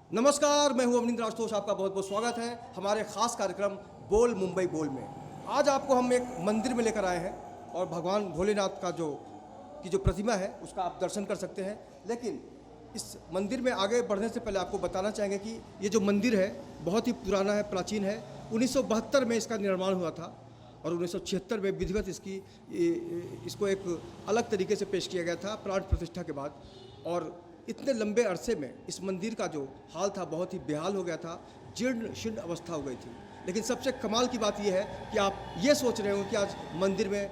नमस्कार, मैं हूं अवनींद्र आशुतोष। आपका बहुत बहुत स्वागत है हमारे खास कार्यक्रम बोल मुंबई बोल में। आज आपको हम एक मंदिर में लेकर आए हैं और भगवान भोलेनाथ का जो प्रतिमा है उसका आप दर्शन कर सकते हैं। लेकिन इस मंदिर में आगे बढ़ने से पहले आपको बताना चाहेंगे कि ये जो मंदिर है बहुत ही पुराना है, प्राचीन है। 1972 में इसका निर्माण हुआ था और 1976 में विधिवत इसको एक अलग तरीके से पेश किया गया था प्राण प्रतिष्ठा के बाद। और इतने लंबे अरसे में इस मंदिर का जो हाल था बहुत ही बेहाल हो गया था, जीर्ण शीर्ण अवस्था हो गई थी। लेकिन सबसे कमाल की बात यह है कि आप ये सोच रहे हो कि आज मंदिर में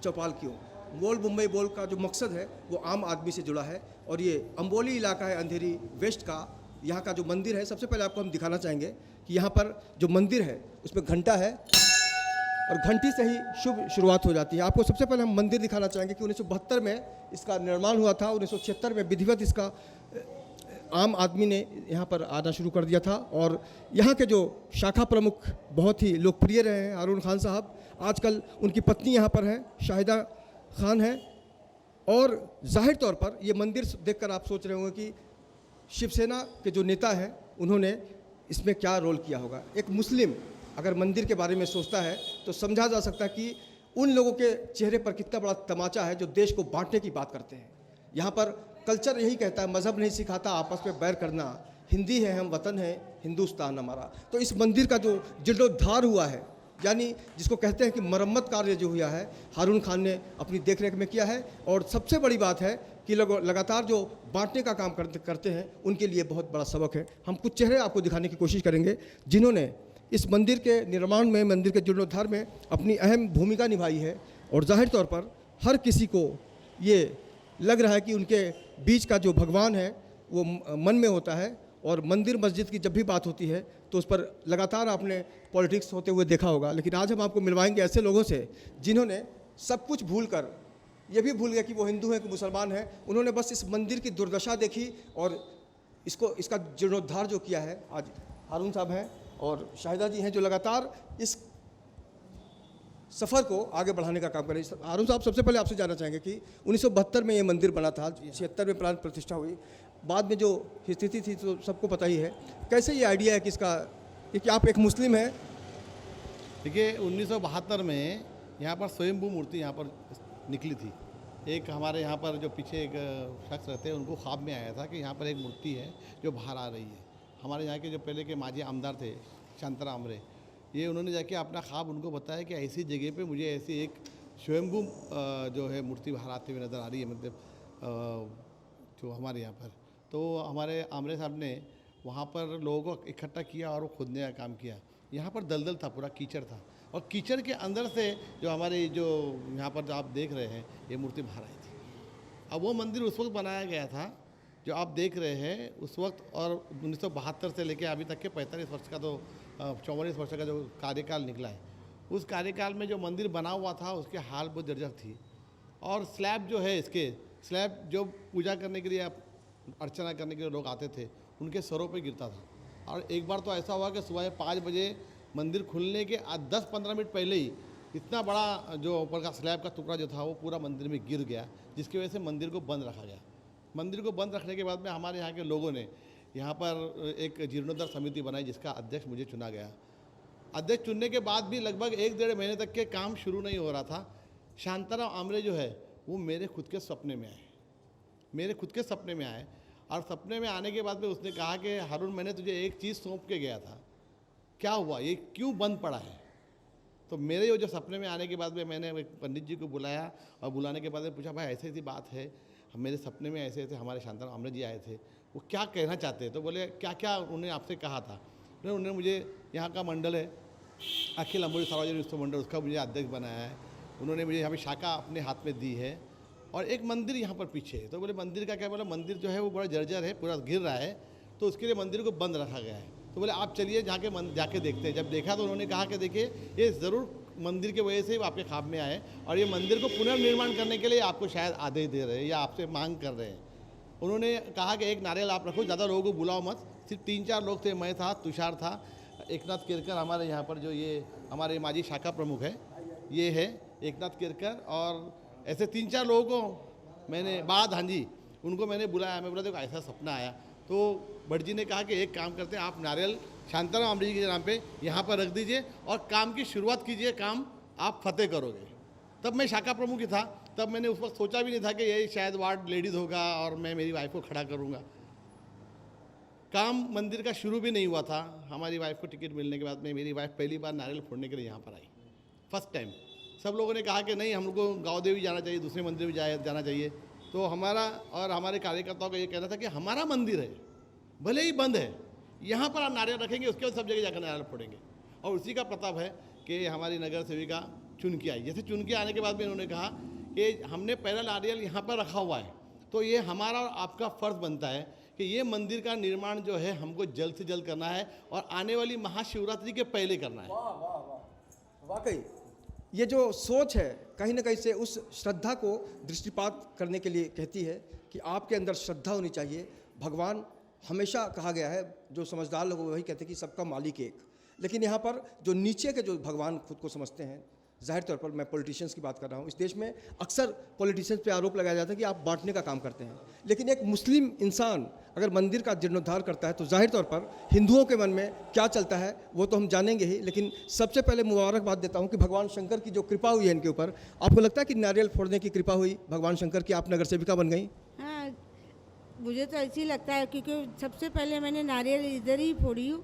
चौपाल क्यों। बोल मुंबई बोल का जो मकसद है वो आम आदमी से जुड़ा है और ये अम्बोली इलाका है, अंधेरी वेस्ट का। यहाँ का जो मंदिर है, सबसे पहले आपको हम दिखाना चाहेंगे कि यहाँ पर जो मंदिर है उसमें घंटा है और घंटी से ही शुभ शुरुआत हो जाती है। आपको सबसे पहले हम मंदिर दिखाना चाहेंगे कि 1972 में इसका निर्माण हुआ था। 1976 में विधिवत इसका आम आदमी ने यहाँ पर आना शुरू कर दिया था। और यहाँ के जो शाखा प्रमुख बहुत ही लोकप्रिय रहे हैं, हारून खान साहब। आजकल उनकी पत्नी यहाँ पर हैं, शाहिदा खान है। और जाहिर तौर पर ये मंदिर देखकर आप सोच रहे होंगे कि शिवसेना के जो नेता हैं उन्होंने इसमें क्या रोल किया होगा। एक मुस्लिम अगर मंदिर के बारे में सोचता है तो समझा जा सकता है कि उन लोगों के चेहरे पर कितना बड़ा तमाचा है जो देश को बांटने की बात करते हैं। यहाँ पर कल्चर यही कहता है, मज़हब नहीं सिखाता आपस में बैर करना, हिंदी है हम, वतन है हिंदुस्तान हमारा। तो इस मंदिर का जो जीर्णोद्धार हुआ है, यानी जिसको कहते हैं कि मरम्मत कार्य जो हुआ है, हारून खान ने अपनी देखरेख में किया है। और सबसे बड़ी बात है कि लगातार जो बांटने का काम करते हैं उनके लिए बहुत बड़ा सबक है। हम कुछ चेहरे आपको दिखाने की कोशिश करेंगे जिन्होंने इस मंदिर के निर्माण में, मंदिर के जीर्णोद्धार में अपनी अहम भूमिका निभाई है। और जाहिर तौर पर हर किसी को ये लग रहा है कि उनके बीच का जो भगवान है वो मन में होता है। और मंदिर मस्जिद की जब भी बात होती है तो उस पर लगातार आपने पॉलिटिक्स होते हुए देखा होगा। लेकिन आज हम आपको मिलवाएंगे ऐसे लोगों से जिन्होंने सब कुछ भूल कर, ये भी भूल गए कि वो हिंदू हैं कि मुसलमान हैं। उन्होंने बस इस मंदिर की दुर्दशा देखी और इसका जीर्णोद्धार जो किया है। आज हारून साहब हैं और शाहिदा जी हैं जो लगातार इस सफ़र को आगे बढ़ाने का काम करें। हारून साहब, सबसे पहले आपसे जानना चाहेंगे कि 1972 में ये मंदिर बना था, 76 में प्राण प्रतिष्ठा हुई, बाद में जो स्थिति थी तो सबको पता ही है। कैसे ये आइडिया है कि इसका, क्योंकि आप एक मुस्लिम हैं। देखिए 1972 में यहाँ पर स्वयंभू मूर्ति यहाँ पर निकली थी। एक हमारे यहाँ पर जो पीछे एक शख्स रहते हैं उनको ख्वाब में आया था कि यहाँ पर एक मूर्ति है जो बाहर आ रही है। हमारे यहाँ के जो पहले के माजी आमदार थे शांतरा आमरे, ये उन्होंने जाके अपना ख्वाब उनको बताया कि ऐसी जगह पे मुझे ऐसी एक स्वयंभू जो है मूर्ति बाहर आती हुई नज़र आ रही है, मतलब जो हमारे यहाँ पर। तो हमारे आमरे साहब ने वहाँ पर लोगों को इकट्ठा किया और वो खोदने का काम किया। यहाँ पर दलदल था, पूरा कीचड़ था और कीचड़ के अंदर से जो हमारी जो यहाँ पर जो आप देख रहे हैं ये मूर्ति बाहर आई थी। अब वो मंदिर उस वक्त बनाया गया था जो आप देख रहे हैं उस वक्त, और 1972 से लेकर अभी तक के 45 वर्ष का, तो 44 वर्ष का जो कार्यकाल निकला है, उस कार्यकाल में जो मंदिर बना हुआ था उसके हाल बहुत जर्जर थी। और स्लैब जो है, इसके स्लैब जो पूजा करने के लिए, अर्चना करने के लिए लोग आते थे उनके सरों पे गिरता था। और एक बार तो ऐसा हुआ कि सुबह 5 बजे मंदिर खुलने के 10-15 मिनट पहले ही इतना बड़ा जो ऊपर का स्लैब का टुकड़ा जो था वो पूरा मंदिर में गिर गया, जिसकी वजह से मंदिर को बंद रखा गया। मंदिर को बंद रखने के बाद में हमारे यहाँ के लोगों ने यहाँ पर एक जीर्णोद्धार समिति बनाई जिसका अध्यक्ष मुझे चुना गया। अध्यक्ष चुनने के बाद भी लगभग 1-1.5 महीने तक के काम शुरू नहीं हो रहा था। शांताराम आमरे जो है वो मेरे खुद के सपने में आए, और सपने में आने के बाद में उसने कहा कि हारून, मैंने तुझे एक चीज़ सौंप के गया था, क्या हुआ, ये क्यों बंद पड़ा है। तो मेरे जो सपने में आने के बाद में मैंने एक पंडित जी को बुलाया और बुलाने के बाद में पूछा, भाई ऐसी बात है, मेरे सपने में ऐसे हमारे शांताराम आमरे जी आए थे, वो क्या कहना चाहते हैं। तो बोले क्या क्या उन्होंने आपसे कहा था। उन्होंने मुझे यहाँ का मंडल है अखिल अम्बोली सार्वजनिक उत्सव मंडल, उसका मुझे अध्यक्ष बनाया है। उन्होंने मुझे यहाँ पर शाखा अपने हाथ में दी है और एक मंदिर यहाँ पर पीछे है। तो बोले मंदिर का क्या, बोला मंदिर जो है वो बड़ा जर्जर है, पूरा गिर रहा है, तो उसके लिए मंदिर को बंद रखा गया है। तो बोले आप चलिए जाके देखते हैं। जब देखा तो उन्होंने कहा कि देखिए ये ज़रूर मंदिर के वजह से आपके ख्वाब में आए और ये मंदिर को पुनर्निर्माण करने के लिए आपको शायद आदेश दे रहे हैं या आपसे मांग कर रहे हैं। उन्होंने कहा कि एक नारियल आप रखो, ज़्यादा लोगों को बुलाओ मत, सिर्फ 3-4 लोग थे, मैं था, तुषार था, एकनाथ केरकर हमारे यहाँ पर जो ये हमारे माजी शाखा प्रमुख है, ये है एकनाथ केरकर, और ऐसे 3-4 लोगों को मैंने हाँ जी, उनको मैंने बुलाया। मैं बोला देखो ऐसा सपना आया, तो भट्ट जी ने कहा कि एक काम करते हैं, आप नारियल शांताराम अमरीश के नाम पे यहाँ पर रख दीजिए और काम की शुरुआत कीजिए, काम आप फतेह करोगे। तब मैं शाखा प्रमुख ही था, तब मैंने उस वक्त सोचा भी नहीं था कि ये शायद वार्ड लेडीज़ होगा और मैं मेरी वाइफ को खड़ा करूँगा। काम मंदिर का शुरू भी नहीं हुआ था, हमारी वाइफ को टिकट मिलने के बाद में मेरी वाइफ पहली बार नारियल फोड़ने के लिए यहाँ पर आई, फर्स्ट टाइम। सब लोगों ने कहा कि नहीं, हम लोग को गाँव देवी जाना चाहिए, दूसरे मंदिर भी जाना चाहिए। तो हमारा और हमारे कार्यकर्ताओं का ये कहना था कि हमारा मंदिर है, भले ही बंद है, यहाँ पर आप नारियल रखेंगे, उसके बाद सब जगह जाकर नारियल फोड़ेंगे। और उसी का प्रताप है कि हमारी नगर सेविका चुन के आई। जैसे चुन के आने के बाद में उन्होंने कहा कि हमने पहला नारियल यहाँ पर रखा हुआ है, तो ये हमारा और आपका फ़र्ज़ बनता है कि ये मंदिर का निर्माण जो है हमको जल्द से जल्द करना है और आने वाली महाशिवरात्रि के पहले करना है। वाह वाह वाह, वाकई ये जो सोच है कहीं ना कहीं से उस श्रद्धा को दृष्टिपात करने के लिए कहती है कि आपके अंदर श्रद्धा होनी चाहिए। भगवान हमेशा कहा गया है, जो समझदार लोग वही कहते हैं कि सबका मालिक एक, लेकिन यहाँ पर जो नीचे के जो भगवान खुद को समझते हैं, जाहिर तौर पर मैं पॉलिटिशियंस की बात कर रहा हूँ, इस देश में अक्सर पॉलिटिशियंस पे आरोप लगाया जाता है कि आप बांटने का काम करते हैं, लेकिन एक मुस्लिम इंसान अगर मंदिर का जीर्णोद्धार करता है तो जाहिर तौर पर हिंदुओं के मन में क्या चलता है वो तो हम जानेंगे ही। लेकिन सबसे पहले मुबारकबाद देता हूँ कि भगवान शंकर की जो कृपा हुई है इनके ऊपर। आपको लगता है कि नारियल फोड़ने की कृपा हुई भगवान शंकर की, आप नगर सेविका बन गई? हाँ, मुझे तो ऐसे ही लगता है, क्योंकि सबसे पहले मैंने नारियल इधर ही फोड़ी हूँ,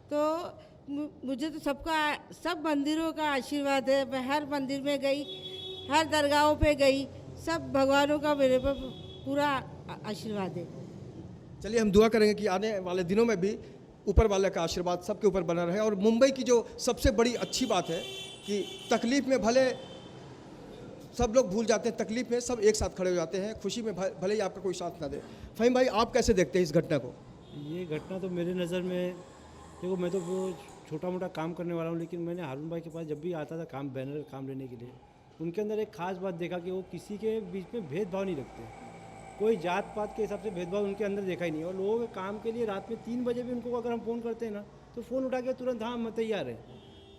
तो मुझे तो सब मंदिरों का आशीर्वाद है। मैं हर मंदिर में गई, हर दरगाहों पे गई, सब भगवानों का मेरे पर पूरा आशीर्वाद है। चलिए हम दुआ करेंगे कि आने वाले दिनों में भी ऊपर वाले का आशीर्वाद सबके ऊपर बना रहे। और मुंबई की जो सबसे बड़ी अच्छी बात है कि तकलीफ़ में भले सब लोग भूल जाते हैं, तकलीफ़ में सब एक साथ खड़े हो जाते हैं, खुशी में भले ही आपका कोई साथ ना दे। फ़हीम भाई, आप कैसे देखते हैं इस घटना को? ये घटना तो मेरे नज़र में, देखो मैं तो वो छोटा मोटा काम करने वाला हूँ, लेकिन मैंने हारून भाई के पास जब भी आता था काम, बैनर काम लेने के लिए, उनके अंदर एक ख़ास बात देखा कि वो किसी के बीच में भेदभाव नहीं रखते। कोई जात पात के हिसाब से भेदभाव उनके अंदर देखा ही नहीं। और लोगों के काम के लिए रात में 3 बजे भी उनको अगर हम फ़ोन करते हैं ना, तो फ़ोन उठा के तुरंत हाँ मैं तैयार है।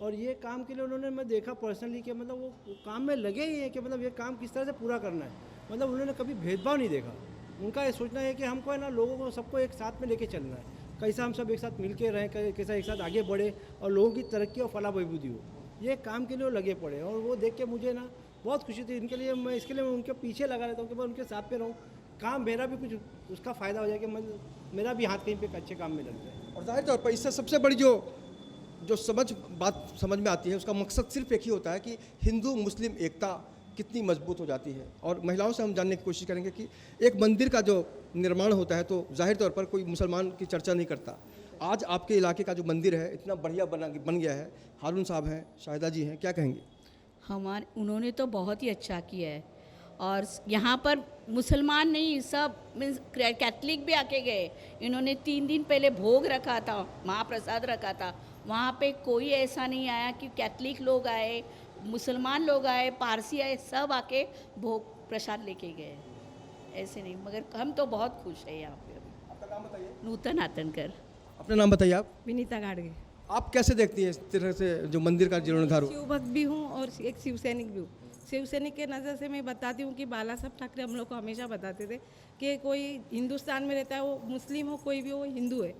और ये काम के लिए उन्होंने, मैं देखा पर्सनली कि मतलब वो काम में लगे ही हैं कि मतलब ये काम किस तरह से पूरा करना है। मतलब उन्होंने कभी भेदभाव नहीं देखा। उनका ये सोचना है कि हमको है ना, लोगों को सबको एक साथ में लेके चलना है, कैसा हम सब एक साथ मिल के रहें, कैसा एक साथ आगे बढ़े और लोगों की तरक्की और फलाह बहबूदी हो। ये काम के लिए वो लगे पड़े। और वो देख के मुझे ना बहुत खुशी थी। इनके लिए मैं, इसके लिए मैं उनके पीछे लगा रहता हूँ कि मैं उनके साथ पे रहूँ, काम मेरा भी कुछ उसका फ़ायदा हो जाए कि मेरा भी हाथ कहीं पे एक अच्छे काम में लग जाए। और जाहिर तौर पर इससे सबसे बड़ी जो बात समझ में आती है, उसका मकसद सिर्फ एक ही होता है कि हिंदू मुस्लिम एकता कितनी मजबूत हो जाती है। और महिलाओं से हम जानने की कोशिश करेंगे कि एक मंदिर का जो निर्माण होता है तो जाहिर तौर पर कोई मुसलमान की चर्चा नहीं करता। आज आपके इलाके का जो मंदिर है इतना बढ़िया बन गया है, हारून साहब हैं, शाहिदा जी हैं, क्या कहेंगे? उन्होंने तो बहुत ही अच्छा किया है। और यहाँ पर मुसलमान नहीं, सब मीन्स कैथलिक भी आके गए। इन्होंने 3 दिन पहले भोग रखा था, महाप्रसाद रखा था। वहाँ पे कोई ऐसा नहीं आया कि कैथलिक लोग आए, मुसलमान लोग आए, पारसी आए, सब आके भोग प्रसाद लेके गए। ऐसे नहीं, मगर हम तो बहुत खुश हैं यहाँ पे। आपका नाम बताइए। नूतन आतनकर। अपना नाम बताइए आप। विनीता गाड़गे। आप कैसे देखती हैं इस तरह से जो मंदिर का जीर्णोद्धार हुआ? शिव भक्त भी हूँ और एक शिव सैनिक भी हूँ। शिव सैनिक के नज़र से मैं बताती हूँ कि बाला साहब ठाकरे हम लोग को हमेशा बताते थे कि कोई हिंदुस्तान में रहता है, वो मुस्लिम हो कोई भी हो, हिंदू है,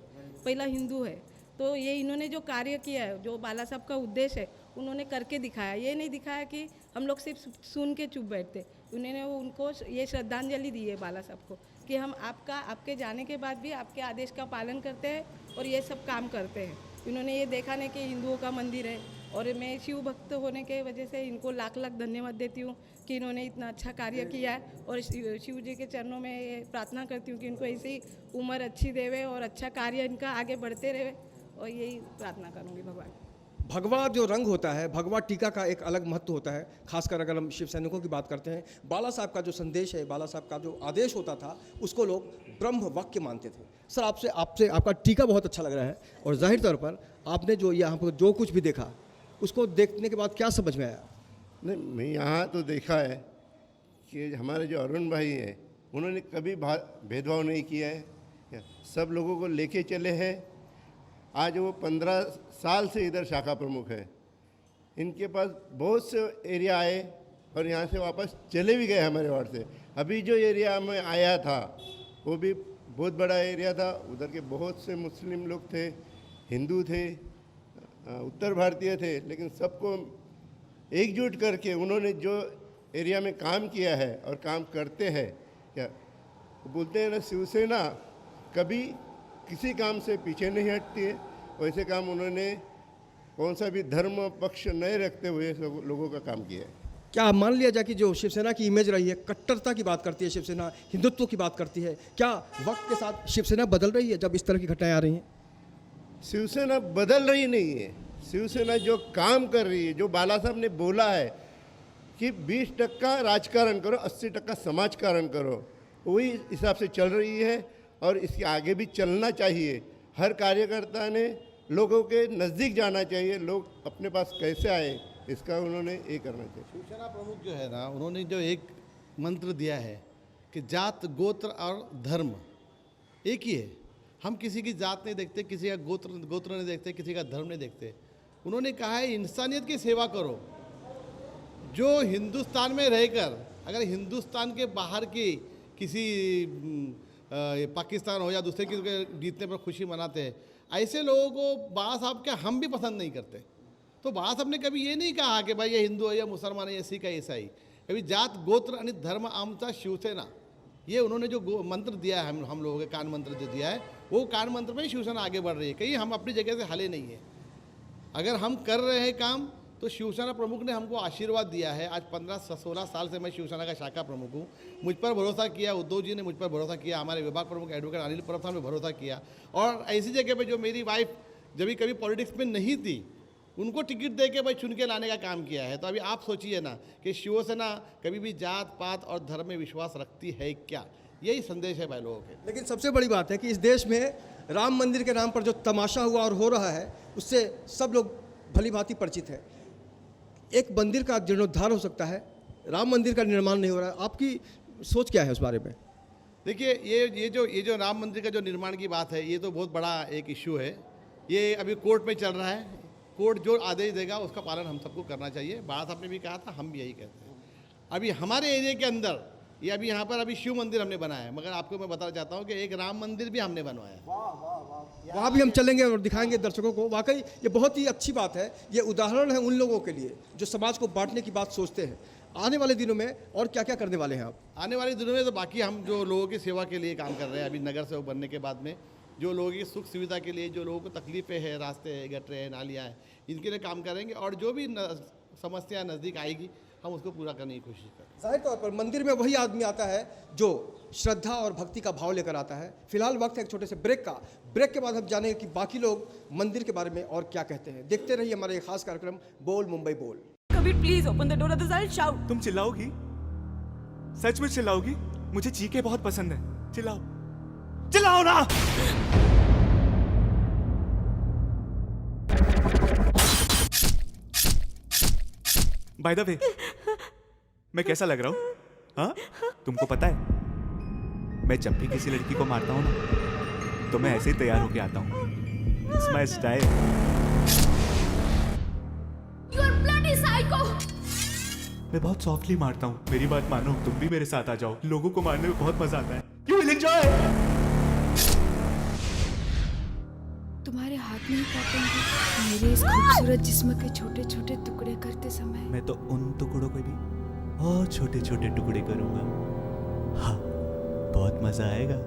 पहला हिंदू है। तो ये इन्होंने जो कार्य किया है, जो बाला साहब का उद्देश्य है, उन्होंने करके दिखाया। ये नहीं दिखाया कि हम लोग सिर्फ सुन के चुप बैठते। उन्होंने उनको ये श्रद्धांजलि दी है बाला साहब को कि हम आपके जाने के बाद भी आपके आदेश का पालन करते हैं और ये सब काम करते हैं। इन्होंने ये देखा नहीं कि हिंदुओं का मंदिर है। और मैं शिव भक्त होने के वजह से इनको लाख लाख धन्यवाद देती हूँ कि इन्होंने इतना अच्छा कार्य किया है। और शिव जी के चरणों में ये प्रार्थना करती हूँ कि इनको ऐसी उम्र अच्छी देवे और अच्छा कार्य इनका आगे बढ़ते रहे, और यही प्रार्थना करूँगी भगवान। भगवा जो रंग होता है, भगवा टीका का एक अलग महत्व होता है, खासकर अगर हम शिव सैनिकों की बात करते हैं। बाला साहब का जो संदेश है, बाला साहब का जो आदेश होता था, उसको लोग ब्रह्म वाक्य मानते थे। सर, आपसे आपका टीका बहुत अच्छा लग रहा है। और जाहिर तौर पर आपने जो यहाँ पर जो कुछ भी देखा, उसको देखने के बाद क्या समझ में आया? नहीं, मैं यहाँ तो देखा है कि हमारे जो अरुण भाई हैं, उन्होंने कभी भेदभाव नहीं किया है, सब लोगों को लेके चले हैं। आज वो 15 साल से इधर शाखा प्रमुख है। इनके पास बहुत से एरिया आए और यहाँ से वापस चले भी गए हमारे वार्ड से। अभी जो एरिया में आया था वो भी बहुत बड़ा एरिया था, उधर के बहुत से मुस्लिम लोग थे, हिंदू थे, उत्तर भारतीय थे, लेकिन सबको एकजुट करके उन्होंने जो एरिया में काम किया है और काम करते हैं, क्या बोलते हैं ना, शिवसेना कभी किसी काम से पीछे नहीं हटती है। वैसे काम उन्होंने कौन सा भी धर्म पक्ष नहीं रखते हुए सब लोगों का काम किया है। क्या मान लिया जाए कि जो शिवसेना की इमेज रही है, कट्टरता की बात करती है शिवसेना, हिंदुत्व की बात करती है, क्या वक्त के साथ शिवसेना बदल रही है जब इस तरह की घटनाएं आ रही हैं? शिवसेना बदल रही नहीं है। शिवसेना जो काम कर रही है, जो बाला साहब ने बोला है कि 20% राजकारण करो, 80% समाजकारण करो, वही हिसाब से चल रही है और इसके आगे भी चलना चाहिए। हर कार्यकर्ता ने लोगों के नज़दीक जाना चाहिए, लोग अपने पास कैसे आए इसका उन्होंने ये करना चाहिए। शिवसेना प्रमुख जो है ना, उन्होंने जो एक मंत्र दिया है कि जात गोत्र और धर्म एक ही है। हम किसी की जात नहीं देखते, किसी का गोत्र नहीं देखते, किसी का धर्म नहीं देखते। उन्होंने कहा है इंसानियत की सेवा करो। जो हिंदुस्तान में रहकर अगर हिंदुस्तान के बाहर की किसी पाकिस्तान हो या दूसरे की जीतने पर खुशी मनाते हैं, ऐसे लोगों को बाला साहब के हम भी पसंद नहीं करते। तो बाला साहब ने कभी ये नहीं कहा कि भाई ये हिंदू है या मुसलमान है या सिख है ईसाई। कभी जात गोत्र आणि धर्म आमचा शिवसेना, ये उन्होंने जो मंत्र दिया है हम लोगों के कान मंत्र जो दिया है, वो कान मंत्र में शिवसेना आगे बढ़ रही है। कहीं हम अपनी जगह से हले नहीं है। अगर हम कर रहे हैं काम तो शिवसेना प्रमुख ने हमको आशीर्वाद दिया है। आज 15-16 साल से मैं शिवसेना का शाखा प्रमुख हूँ। मुझ पर भरोसा किया, उद्धव जी ने मुझ पर भरोसा किया, हमारे विभाग प्रमुख एडवोकेट अनिल परब साहब ने भरोसा किया। और ऐसी जगह पे जो मेरी वाइफ जब भी कभी पॉलिटिक्स में नहीं थी, उनको टिकट दे के भाई चुन के लाने का काम किया है। तो अभी आप सोचिए ना कि शिवसेना कभी भी जात पात और धर्म में विश्वास रखती है क्या? यही संदेश है भाई लोगों के। लेकिन सबसे बड़ी बात है कि इस देश में राम मंदिर के नाम पर जो तमाशा हुआ और हो रहा है, उससे सब लोग भली भांति परिचित है। एक मंदिर का जीर्णोद्धार हो सकता है, राम मंदिर का निर्माण नहीं हो रहा है। आपकी सोच क्या है उस बारे में? देखिए, ये जो राम मंदिर का जो निर्माण की बात है, ये तो बहुत बड़ा एक इश्यू है। ये अभी कोर्ट में चल रहा है। कोर्ट जो आदेश देगा उसका पालन हम सबको करना चाहिए। बाला साहब ने भी कहा था, हम भी यही कहते हैं। अभी हमारे एरिया के अंदर ये अभी यहाँ पर अभी शिव मंदिर हमने बनाया है, मगर आपको मैं बताना चाहता हूँ कि एक राम मंदिर भी हमने बनवाया है। वहाँ भी हम चलेंगे और दिखाएंगे दर्शकों को। वाकई ये बहुत ही अच्छी बात है। ये उदाहरण है उन लोगों के लिए जो समाज को बांटने की बात सोचते हैं। आने वाले दिनों में और क्या क्या करने वाले हैं आप? आने वाले दिनों में तो बाकी हम जो लोगों की सेवा के लिए काम कर रहे हैं, अभी नगर सेवक बनने के बाद में जो लोगों की सुख सुविधा के लिए, जो लोगों को तकलीफें हैं, रास्ते हैं, गटरे हैं, नालियाँ हैं, इनके लिए काम करेंगे। और जो भी समस्या नज़दीक आएगी हम उसको पूरा करने की कोशिश करेंगे। जाहिर तौर पर मंदिर में वही आदमी आता है जो श्रद्धा और भक्ति का भाव लेकर आता है। फिलहाल वक्त है एक छोटे से ब्रेक का। ब्रेक के बाद हम जानेंगे कि बाकी लोग मंदिर के बारे में और क्या कहते हैं। देखते रहिए हमारे एक खास कार्यक्रम बोल मुंबई बोल। Kabir please open the door, otherwise I'll shout। तुम चिल्लाओगी? सच में चिल्लाओगी? मुझे चीखे बहुत पसंद है। चिल्लाओ, चिल्लाओ ना। बाय द वे, मैं कैसा लग रहा हूँ? हाँ, तुमको पता है मैं जब भी किसी लड़की को मारता हूँ ना, तो मैं ऐसे ही तैयार होके आता हूँ। It's my style. You are bloody psycho। मैं बहुत सॉफ्टली मारता हूँ। मेरी बात मानो, तुम भी मेरे साथ आ जाओ। लोगों को मारने में बहुत मजा आता है। You will enjoy। तुम्हारे हाथ नहीं कांपेंगे मेरे इस खूबसूरत जिस्म के छोटे छोटे टुकड़े करते समय? मैं तो उन टुकड़ों के भी और छोटे छोटे टुकड़े करूंगा। हाँ, बहुत मजा आएगा।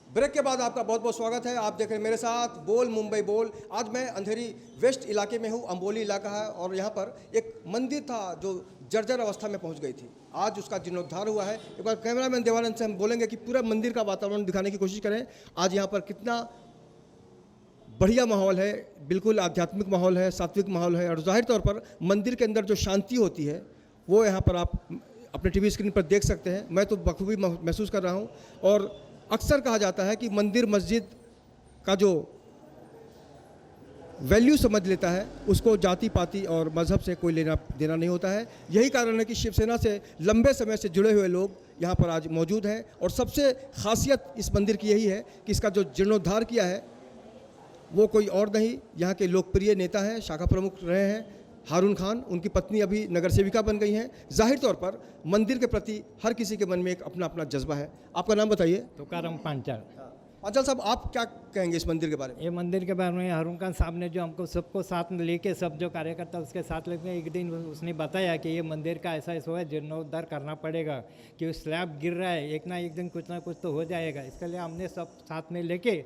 ब्रेक के बाद आपका बहुत बहुत स्वागत है। आप देख रहे हैं मेरे साथ बोल मुंबई बोल। आज मैं अंधेरी वेस्ट इलाके में हूँ। अम्बोली इलाका है और यहाँ पर एक मंदिर था जो जर्जर अवस्था में पहुँच गई थी। आज उसका जीर्णोद्धार हुआ है। एक बार कैमरामैन देवानंद से हम बोलेंगे कि पूरा मंदिर का वातावरण दिखाने की कोशिश करें। आज यहाँ पर कितना बढ़िया माहौल है, बिल्कुल आध्यात्मिक माहौल है, सात्विक माहौल है। और जाहिर तौर पर मंदिर के अंदर जो शांति होती है वो यहाँ पर आप अपने टीवी स्क्रीन पर देख सकते हैं। मैं तो बखूबी महसूस कर रहा हूँ। और अक्सर कहा जाता है कि मंदिर मस्जिद का जो वैल्यू समझ लेता है, उसको जाति पाति और मज़हब से कोई लेना देना नहीं होता है। यही कारण है कि शिवसेना से लंबे समय से जुड़े हुए लोग यहाँ पर आज मौजूद हैं। और सबसे खासियत इस मंदिर की यही है कि इसका जो जीर्णोद्धार किया है वो कोई और नहीं, यहाँ के लोकप्रिय नेता हैं, शाखा प्रमुख रहे हैं हारून खान। उनकी पत्नी अभी नगर सेविका बन गई हैं। जाहिर तौर पर मंदिर के प्रति हर किसी के मन में एक अपना अपना जज्बा है। आपका नाम बताइए। तुकाराम पांचाल। पांचाल साहब, आप क्या कहेंगे इस मंदिर के बारे में? ये मंदिर के बारे में हारून खान साहब ने जो हमको सबको साथ में लेके, सब जो कार्यकर्ता उसके साथ लेके, एक दिन उसने बताया कि ये मंदिर का ऐसा ऐसा है, जीर्णोद्धार करना पड़ेगा, कि स्लैब गिर रहा है, एक ना कुछ तो हो जाएगा। इसके लिए हमने सब साथ में लेके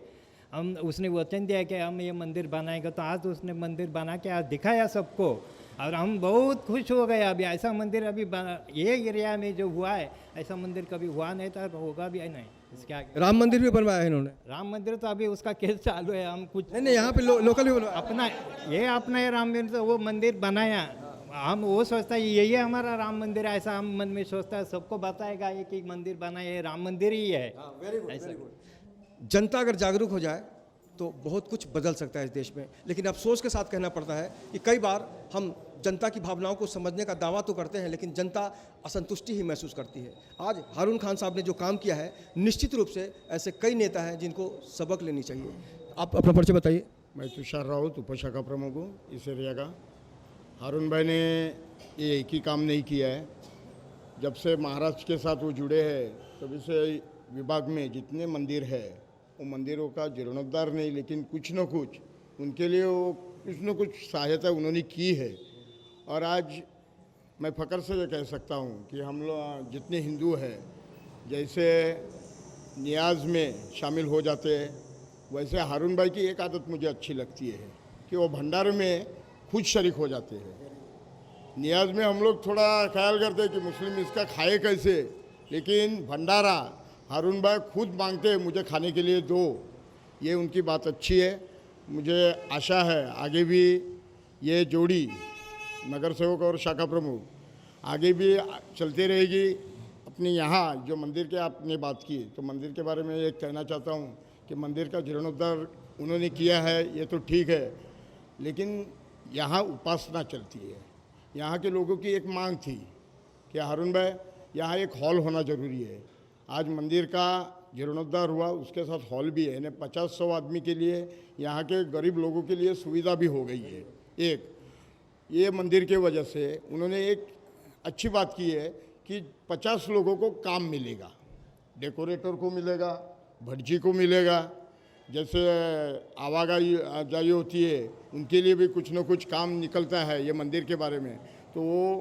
हम उसने वचन दिया कि हम ये मंदिर बनाएंगे। तो आज उसने मंदिर बना के आज दिखाया सबको, और हम बहुत खुश हो गए। अभी ऐसा मंदिर अभी ये एरिया में जो हुआ है, ऐसा मंदिर कभी हुआ नहीं था, होगा भी नहीं। इसके आगे राम मंदिर भी बनवाया है इन्होंने। राम मंदिर तो अभी उसका केस चालू है। हम कुछ नहीं, यहाँ पे लोकल भी बनवाया। अपना ये राम मंदिर, तो वो मंदिर बनाया, हम वो सोचता है यही हमारा राम मंदिर है, ऐसा हम मन में सोचता है। सबको बताएगा ये कि मंदिर बना, ये राम मंदिर ही है। Very good. जनता अगर जागरूक हो जाए तो बहुत कुछ बदल सकता है इस देश में। लेकिन अफसोस के साथ कहना पड़ता है कि कई बार हम जनता की भावनाओं को समझने का दावा तो करते हैं, लेकिन जनता असंतुष्टि ही महसूस करती है। आज हारून खान साहब ने जो काम किया है, निश्चित रूप से ऐसे कई नेता हैं जिनको सबक लेनी चाहिए। आप अपना परिचय बताइए। मैं तुषार राउत, उपशाखा प्रमुख हूँ इस एरिया का। हारून भाई ने ये एक ही काम नहीं किया है। जब से महाराष्ट्र के साथ वो जुड़े हैं, तभी से विभाग में जितने मंदिर है, वो मंदिरों का जीर्णोद्धार नहीं, लेकिन कुछ न कुछ उनके लिए वो कुछ न कुछ सहायता उन्होंने की है। और आज मैं फ़ख्र से ये कह सकता हूँ कि हम लोग जितने हिंदू हैं, जैसे नियाज में शामिल हो जाते हैं, वैसे हारून भाई की एक आदत मुझे अच्छी लगती है कि वो भंडारे में खुद शरीक हो जाते हैं। नियाज में हम लोग थोड़ा ख्याल करते हैं कि मुस्लिम इसका खाए कैसे, लेकिन भंडारा हारून भाई खुद मांगते हैं मुझे खाने के लिए दो। ये उनकी बात अच्छी है। मुझे आशा है आगे भी ये जोड़ी नगर सेवक और शाखा प्रमुख आगे भी चलती रहेगी। अपने यहाँ जो मंदिर के आपने बात की, तो मंदिर के बारे में ये कहना चाहता हूँ कि मंदिर का जीर्णोद्धार उन्होंने किया है, ये तो ठीक है, लेकिन यहाँ उपासना चलती है। यहाँ के लोगों की एक मांग थी कि हारून भाई यहाँ एक हॉल होना ज़रूरी है। आज मंदिर का जीर्णोद्धार हुआ, उसके साथ हॉल भी है, 50-100 आदमी के लिए, यहाँ के गरीब लोगों के लिए सुविधा भी हो गई है। एक ये मंदिर के वजह से उन्होंने एक अच्छी बात की है कि 50 लोगों को काम मिलेगा, डेकोरेटर को मिलेगा, भटजी को मिलेगा, जैसे आवाजाही होती है उनके लिए भी कुछ न कुछ काम निकलता है ये मंदिर के बारे में। तो वो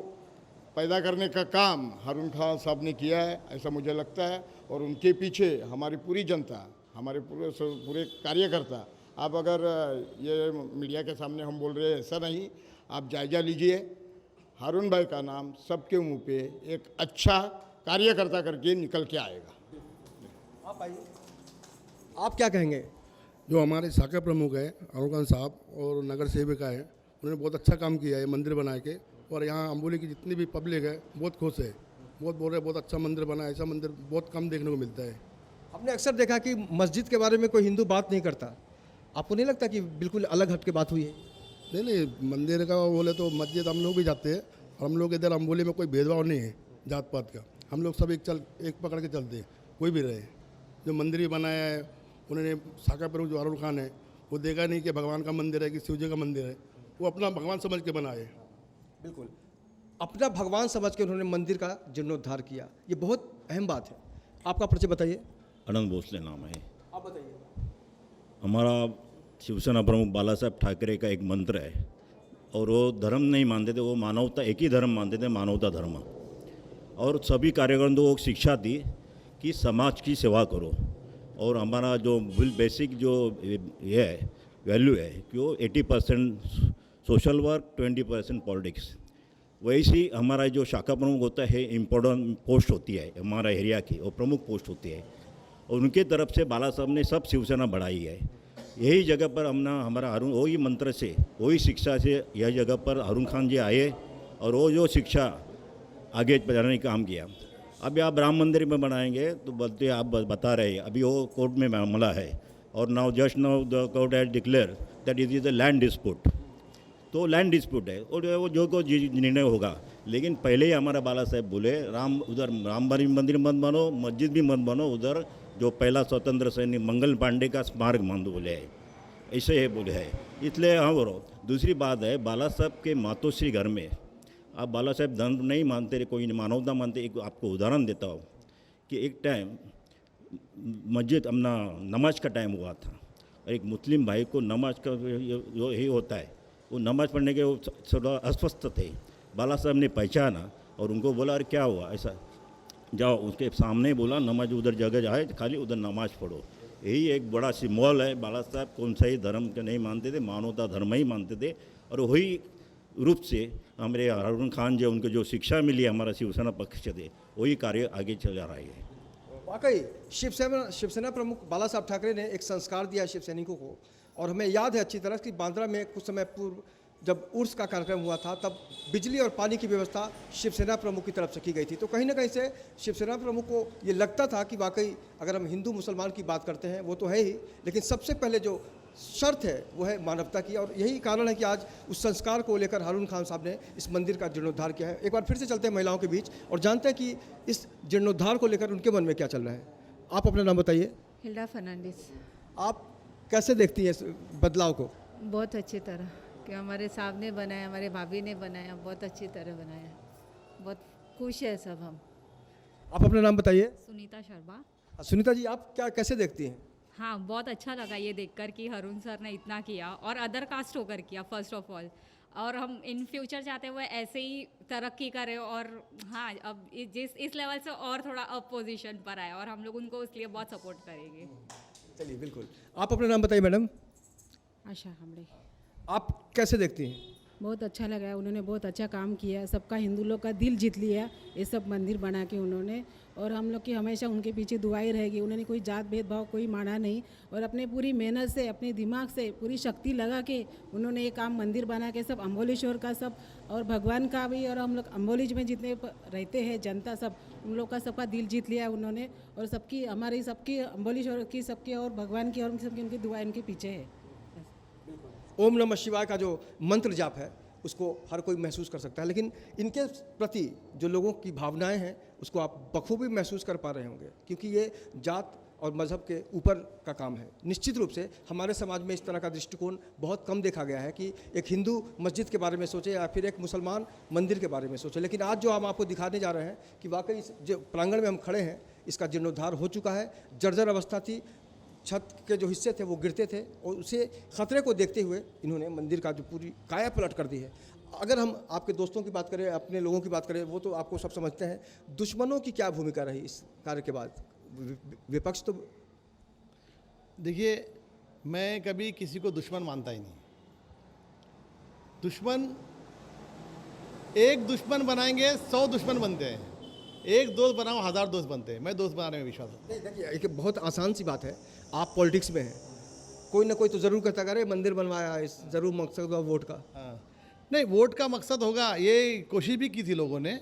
पैदा करने का काम हारून खान साहब ने किया है, ऐसा मुझे लगता है। और उनके पीछे हमारी पूरी जनता, हमारे पूरे कार्यकर्ता, आप अगर ये मीडिया के सामने हम बोल रहे हैं ऐसा नहीं, आप जायजा लीजिए। हारून भाई का नाम सबके मुंह पे एक अच्छा कार्यकर्ता करके निकल के आएगा। आप आइए, आप क्या कहेंगे? जो हमारे शाखा प्रमुख है हारून खान साहब और नगर सेविका है, उन्होंने बहुत अच्छा काम किया है मंदिर बना के। और यहाँ अम्बोली की जितनी भी पब्लिक है बहुत खुश है, बहुत बोल रहे हैं बहुत अच्छा मंदिर बना है। ऐसा मंदिर बहुत कम देखने को मिलता है। हमने अक्सर देखा कि मस्जिद के बारे में कोई हिंदू बात नहीं करता, आपको नहीं लगता कि बिल्कुल अलग हट के बात हुई है? नहीं, मंदिर का बोले तो मस्जिद हम लोग भी जाते हैं, और हम लोग इधर अम्बोली में कोई भेदभाव नहीं है जात पात का। हम लोग सब एक पकड़ के चलते हैं, कोई भी रहे। जो मंदिर भी बनाया है उन्होंने, शाखा प्रमुख जो हारून खान है, वो देखा नहीं कि भगवान का मंदिर है कि शिव जी का मंदिर है, वो अपना भगवान समझ के बनाए। बिल्कुल अपना भगवान समझ के उन्होंने मंदिर का जीर्णोद्धार किया, ये बहुत अहम बात है। आपका परिचय बताइए। आनंद भोसले नाम है। आप बताइए। हमारा शिवसेना प्रमुख बाला साहब ठाकरे का एक मंत्र है, और वो धर्म नहीं मानते थे, वो मानवता, एक ही धर्म मानते थे, मानवता धर्म। और सभी कार्यकर्ताओं को शिक्षा दी कि समाज की सेवा करो। और हमारा जो बेसिक जो ये है वैल्यू है कि वो 80% सोशल वर्क, 20% पॉलिटिक्स। वैसे ही हमारा जो शाखा प्रमुख होता है, इम्पोर्टेंट पोस्ट होती है हमारा एरिया की, वो प्रमुख पोस्ट होती है, और उनके तरफ से बाला साहब ने सब शिवसेना बढ़ाई है। यही जगह पर हमारा हारून, वही मंत्र से, वही शिक्षा से यह जगह पर हारून खान जी आए, और वो जो शिक्षा आगे बढ़ाने का काम किया। अभी आप राम मंदिर में बनाएंगे तो बोलते आप बता रहे, अभी वो कोर्ट में मामला है और now the court has declare that it is a land dispute. तो लैंड डिस्प्यूट है और वो जो को निर्णय होगा। लेकिन पहले ही हमारा बाला साहेब बोले उधर राम मंदिर मत बनो, मस्जिद भी मत बनो, उधर जो पहला स्वतंत्र सैनिक मंगल पांडे का स्मारक मान दो बोले है, ऐसे ही बोले है। इसलिए हाँ बोलो। दूसरी बात है, बाला साहब के मातोश्री घर में आप बाला साहेब धर्म नहीं मानते, कोई मानवता मानते। एक आपको उदाहरण देता हूँ कि एक टाइम मस्जिद अपना नमाज का टाइम हुआ था और एक मुस्लिम भाई को नमाज का जो ही होता है, वो नमाज पढ़ने के वो थोड़ा अस्वस्थ थे। बाला साहब ने पहचाना और उनको बोला अरे क्या हुआ, ऐसा जाओ उसके सामने बोला नमाज उधर जगह जाए, खाली उधर नमाज पढ़ो। यही एक बड़ा सिम्बॉल है। बाला साहब कौन सा ही धर्म के नहीं मानते थे, मानवता धर्म ही मानते थे। और वही रूप से हमारे हारून खान जो उनको जो शिक्षा मिली हमारा शिवसेना पक्ष से, वही कार्य आगे चला रहा है। वाकई शिवसेना प्रमुख बाला साहब ठाकरे ने एक संस्कार दिया शिव सैनिकों को। और हमें याद है अच्छी तरह कि बांद्रा में कुछ समय पूर्व जब उर्स का कार्यक्रम हुआ था, तब बिजली और पानी की व्यवस्था शिवसेना प्रमुख की तरफ से की गई थी। तो कहीं ना कहीं से शिवसेना प्रमुख को ये लगता था कि वाकई अगर हम हिंदू मुसलमान की बात करते हैं वो तो है ही, लेकिन सबसे पहले जो शर्त है वो है मानवता की। और यही कारण है कि आज उस संस्कार को लेकर हारून खान साहब ने इस मंदिर का जीर्णोद्धार किया है। एक बार फिर से चलते हैं महिलाओं के बीच और जानते हैं कि इस जीर्णोद्धार को लेकर उनके मन में क्या चल रहा है। आप अपना नाम बताइए। हिल्डा फर्नांडिस। आप कैसे देखती हैं इस बदलाव को? बहुत अच्छी तरह कि हमारे साहब ने बनाया, हमारे भाभी ने बनाया, बहुत अच्छी तरह बनाया, बहुत खुश है सब हम। आप अपना नाम बताइए। सुनीता शर्मा। सुनीता जी, आप क्या कैसे देखती हैं? हाँ, बहुत अच्छा लगा ये देखकर कि हरुण सर ने इतना किया और अदर कास्ट होकर किया फर्स्ट ऑफ ऑल। और हम इन फ्यूचर चाहते हैं वो ऐसे ही तरक्की करें और हाँ, अब इस लेवल से और थोड़ा अप पोजीशन पर आए और हम लोग उनको इसलिए बहुत सपोर्ट करेंगे। चलिए, बिल्कुल। आप अपना नाम बताइए मैडम। आशा हमड़े। आप कैसे देखती हैं? बहुत अच्छा लगा है, उन्होंने बहुत अच्छा काम किया, सबका हिंदू लोग का दिल जीत लिया ये सब मंदिर बना के उन्होंने। और हम लोग की हमेशा उनके पीछे दुआई रहेगी। उन्होंने कोई जात भेदभाव कोई माना नहीं और अपने पूरी मेहनत से, अपने दिमाग से, पूरी शक्ति लगा के उन्होंने ये काम मंदिर बना के सब अम्बोलीश्वर का सब और भगवान का भी, और हम लोग अम्बोलीज में जितने रहते हैं जनता सब, उन लोग का सबका दिल जीत लिया उन्होंने। और सबकी हमारी सबकी अम्बोलीश्वर की सबकी और भगवान की और सबकी उनकी दुआ इनके पीछे है। ओम नमः शिवाय का जो मंत्र जाप है उसको हर कोई महसूस कर सकता है, लेकिन इनके प्रति जो लोगों की भावनाएं हैं उसको आप बखूबी महसूस कर पा रहे होंगे, क्योंकि ये जात और मज़हब के ऊपर का काम है। निश्चित रूप से हमारे समाज में इस तरह का दृष्टिकोण बहुत कम देखा गया है कि एक हिंदू मस्जिद के बारे में सोचे या फिर एक मुसलमान मंदिर के बारे में सोचे। लेकिन आज जो हम आपको दिखाने जा रहे हैं कि वाकई इस जो प्रांगण में हम खड़े हैं इसका जीर्णोद्धार हो चुका है। जर्जर अवस्था थी, छत के जो हिस्से थे वो गिरते थे और उसे खतरे को देखते हुए इन्होंने मंदिर का जो पूरी काया पलट कर दी है। अगर हम आपके दोस्तों की बात करें, अपने लोगों की बात करें, वो तो आपको सब समझते हैं। दुश्मनों की क्या भूमिका रही इस कार्य के बाद? विपक्ष तो देखिए, मैं कभी किसी को दुश्मन मानता ही नहीं। दुश्मन, एक दुश्मन बनाएंगे 100 दुश्मन बनते हैं, एक दोस्त बनाओ 1000 दोस्त बनते हैं। मैं दोस्त बनाने में विश्वास हूँ। देखिए, एक बहुत आसान सी बात है, आप पॉलिटिक्स में हैं, कोई ना कोई तो ज़रूर कहता करे मंदिर बनवाया, इस ज़रूर मकसद होगा वोट का। हाँ, नहीं, वोट का मकसद होगा। ये कोशिश भी की थी लोगों ने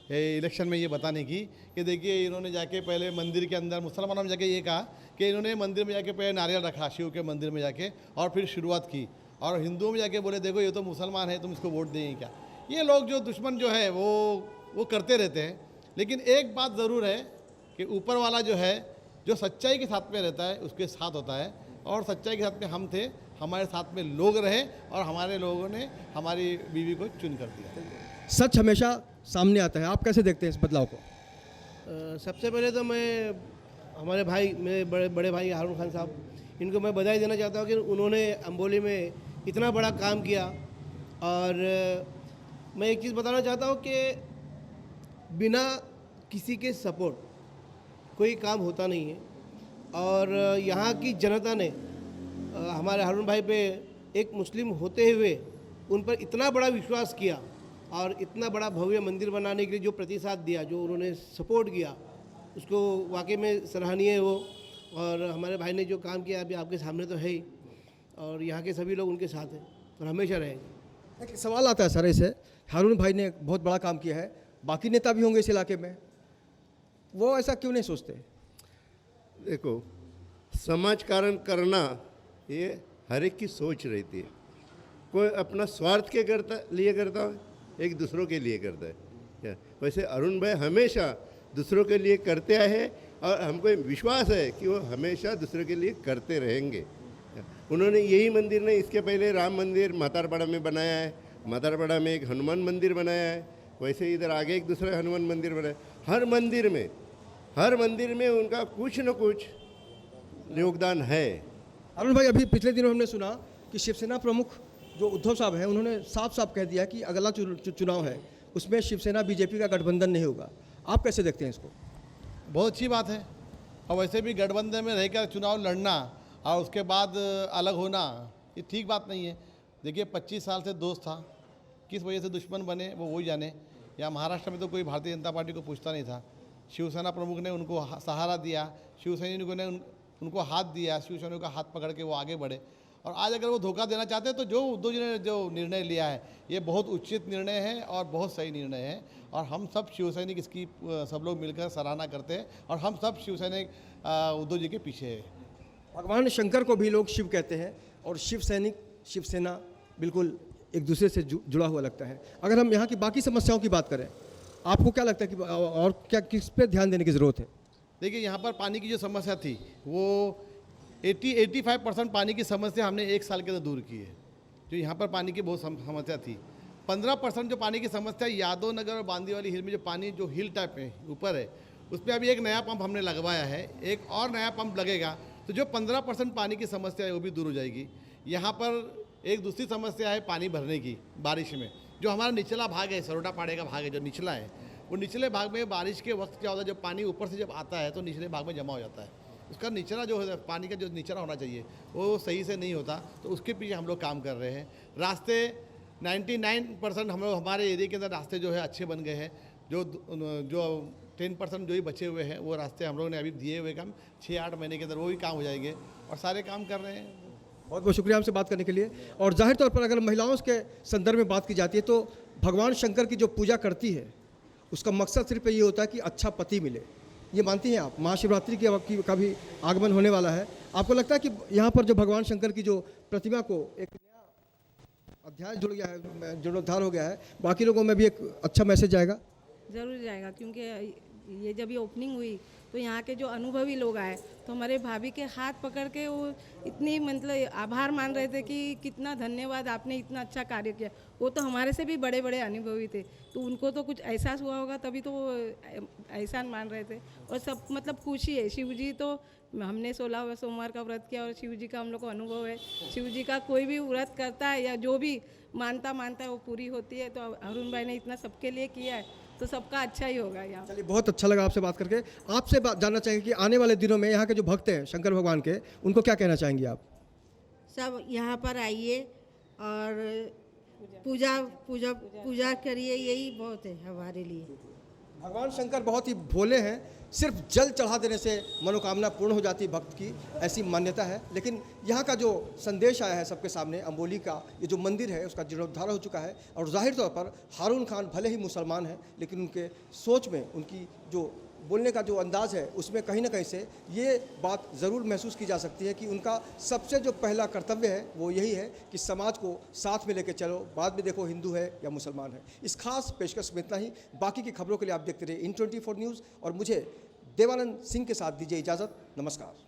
इलेक्शन में ये बताने की कि देखिए इन्होंने जाके पहले मंदिर के अंदर मुसलमानों में जाके ये कहा कि इन्होंने मंदिर में जाके पहले नारियल रखा शिव के मंदिर में जाके और फिर शुरुआत की, और हिंदुओं में जाके बोले देखो ये तो मुसलमान है, तुम इसको वोट देंगे क्या। ये लोग जो दुश्मन जो है वो करते रहते हैं। लेकिन एक बात ज़रूर है कि ऊपर वाला जो है, जो सच्चाई के साथ में रहता है उसके साथ होता है, और सच्चाई के साथ में हम थे, हमारे साथ में लोग रहे और हमारे लोगों ने हमारी बीवी को चुन कर दिया। सच हमेशा सामने आता है। आप कैसे देखते हैं इस बदलाव को? सबसे पहले तो मैं हमारे भाई, मेरे बड़े भाई हारून खान साहब, इनको मैं बधाई देना चाहता हूँ कि उन्होंने अम्बोली में इतना बड़ा काम किया। और मैं एक चीज़ बताना चाहता हूँ कि बिना किसी के सपोर्ट कोई काम होता नहीं है। और यहाँ की जनता ने हमारे हारून भाई पे एक मुस्लिम होते हुए उन पर इतना बड़ा विश्वास किया और इतना बड़ा भव्य मंदिर बनाने के लिए जो प्रतिसाद दिया, जो उन्होंने सपोर्ट किया, उसको वाकई में सराहनीय है वो। और हमारे भाई ने जो काम किया अभी आपके सामने तो है ही, और यहाँ के सभी लोग उनके साथ हैं और हमेशा रहेंगे। एक सवाल आता है सर इसे, हारून भाई ने बहुत बड़ा काम किया है, बाकी नेता भी होंगे इस इलाके में, वो ऐसा क्यों नहीं सोचते? देखो, समाज कारण करना ये हर एक की सोच रहती है। कोई अपना स्वार्थ के लिए करता है, एक दूसरों के लिए करता है। क्या वैसे अरुण भाई हमेशा दूसरों के लिए करते आए हैं और हमको विश्वास है कि वो हमेशा दूसरों के लिए करते रहेंगे। उन्होंने यही मंदिर नहीं, इसके पहले राम मंदिर मातारपाड़ा में बनाया है, मातारपाड़ा में एक हनुमान मंदिर बनाया है, वैसे इधर आगे एक दूसरा हनुमान मंदिर बनाया। हर मंदिर में उनका कुछ न कुछ योगदान है। अरुण भाई, अभी पिछले दिनों हमने सुना कि शिवसेना प्रमुख जो उद्धव साहब हैं उन्होंने साफ साफ कह दिया कि अगला चुनाव है उसमें शिवसेना बीजेपी का गठबंधन नहीं होगा। आप कैसे देखते हैं इसको? बहुत अच्छी बात है। और वैसे भी गठबंधन में रहकर चुनाव लड़ना और उसके बाद अलग होना ये ठीक बात नहीं है। देखिए 25 साल से दोस्त था, किस वजह से दुश्मन बने वो वही जाने। या महाराष्ट्र में तो कोई भारतीय जनता पार्टी को पूछता नहीं था। शिवसेना प्रमुख ने उनको सहारा दिया, शिवसैनिकों ने उनको हाथ दिया, शिवसैनिकों का हाथ पकड़ के वो आगे बढ़े। और आज अगर वो धोखा देना चाहते हैं तो जो उद्धव जी ने जो निर्णय लिया है ये बहुत उचित निर्णय है और बहुत सही निर्णय है। और हम सब शिवसैनिक इसकी सब लोग मिलकर सराहना करते हैं और हम सब शिवसैनिक उद्धव जी के पीछे हैं। भगवान शंकर को भी लोग शिव कहते हैं और शिवसेना बिल्कुल एक दूसरे से जुड़ा हुआ लगता है। अगर हम यहाँ की बाकी समस्याओं की बात करें, आपको क्या लगता है कि और क्या किस पे ध्यान देने की ज़रूरत है? देखिए यहाँ पर पानी की जो समस्या थी वो 85% पानी की समस्या हमने 1 साल के अंदर दूर की है। जो यहाँ पर पानी की बहुत समस्या थी, 15% जो पानी की समस्या यादव नगर और बांदीवाली हिल में जो पानी जो हिल टाइप में ऊपर है उस पर अभी एक नया पंप हमने लगवाया है, एक और नया पंप लगेगा तो जो 15% पानी की समस्या है वो भी दूर हो जाएगी। यहाँ पर एक दूसरी समस्या है पानी भरने की बारिश में। जो हमारा निचला भाग है, सरोटा पाड़े का भाग है जो निचला है, वो निचले भाग में बारिश के वक्त क्या होता है, जब पानी ऊपर से जब आता है तो निचले भाग में जमा हो जाता है। उसका निचरा जो है पानी का जो निचरा होना चाहिए वो सही से नहीं होता, तो उसके पीछे हम लोग काम कर रहे हैं। रास्ते 99% हम लोग हमारे एरिया के अंदर रास्ते जो है अच्छे बन गए हैं। जो 10% जो ही बचे हुए हैं वो रास्ते हम लोगों ने अभी दिए हुए काम 6-8 महीने के अंदर वो भी काम हो जाएंगे और सारे काम कर रहे हैं। बहुत बहुत शुक्रिया हमसे बात करने के लिए। और जाहिर तौर पर अगर महिलाओं के संदर्भ में बात की जाती है तो भगवान शंकर की जो पूजा करती है उसका मकसद सिर्फ ये होता है कि अच्छा पति मिले। ये मानती हैं आप? महाशिवरात्रि का भी आगमन होने वाला है। आपको लगता है कि यहाँ पर जो भगवान शंकर की जो प्रतिमा को एक नया अध्याय जुड़ गया है, जीर्णोद्धार हो गया है, बाकी लोगों में भी एक अच्छा मैसेज जाएगा? ज़रूर जाएगा, क्योंकि ये जब ये ओपनिंग हुई तो यहाँ के जो अनुभवी लोग आए तो हमारे भाभी के हाथ पकड़ के वो इतनी मतलब आभार मान रहे थे कि कितना धन्यवाद, आपने इतना अच्छा कार्य किया। वो तो हमारे से भी बड़े बड़े अनुभवी थे, तो उनको तो कुछ एहसास हुआ होगा तभी तो वो एहसान मान रहे थे। और सब मतलब खुशी है। शिव जी तो हमने 16वें सोमवार का व्रत किया और शिव जी का हम लोग को अनुभव है। शिव जी का कोई भी व्रत करता है या जो भी मानता है वो पूरी होती है। तो अरुण भाई ने इतना सबके लिए किया है तो सबका अच्छा ही होगा यहाँ। चलिए, बहुत अच्छा लगा आपसे बात करके। आपसे जानना चाहेंगे कि आने वाले दिनों में यहाँ के जो भक्त हैं शंकर भगवान के, उनको क्या कहना चाहेंगे आप? सब यहाँ पर आइए और पूजा करिए, यही बहुत है हमारे लिए। भगवान शंकर बहुत ही भोले हैं, सिर्फ जल चढ़ा देने से मनोकामना पूर्ण हो जाती है भक्त की, ऐसी मान्यता है। लेकिन यहाँ का जो संदेश आया है सबके सामने, अम्बोली का ये जो मंदिर है उसका जीर्णोद्धार हो चुका है। और जाहिर तौर पर हारून खान भले ही मुसलमान हैं लेकिन उनके सोच में, उनकी जो बोलने का जो अंदाज़ है उसमें कहीं ना कहीं से ये बात ज़रूर महसूस की जा सकती है कि उनका सबसे जो पहला कर्तव्य है वो यही है कि समाज को साथ में लेकर चलो, बाद में देखो हिंदू है या मुसलमान है। इस खास पेशकश में इतना ही। बाकी की खबरों के लिए आप देखते रहिए IN24 न्यूज़ और मुझे देवानंद सिंह के साथ दीजिए इजाज़त। नमस्कार।